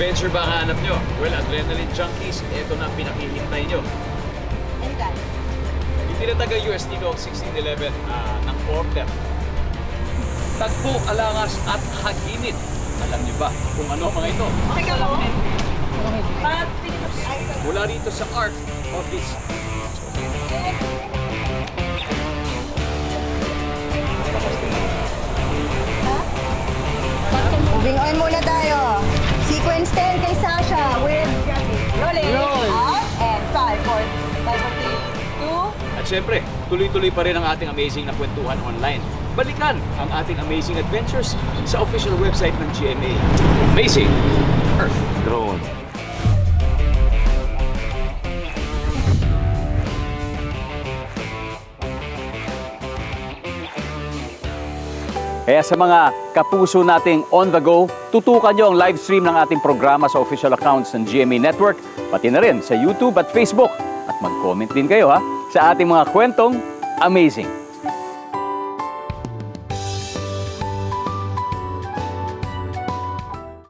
Adventure ba ang hanap nyo? Well, Adrenaline Junkies, ito na ang pinakihintay nyo. And that. Itinataga USD Note 1611 ng order. Tagpo, alangas at haginit. Alam nyo ba kung ano mga ito? Teka mo. Mula rito sa art of this. Moving on muna tayo. Sequence 10 kay Sasha with rolling. Out and 5, 4, 5, 4, 3, 2. At syempre, tuloy-tuloy pa rin ang ating amazing na kwentuhan online. Balikan ang ating amazing adventures sa official website ng GMA. Amazing Earth Drone. Kaya sa mga kapuso nating on the go, tutukan nyo ang live stream ng ating programa sa official accounts ng GMA Network, pati na rin sa YouTube at Facebook. At mag-comment din kayo sa ating mga kwentong amazing.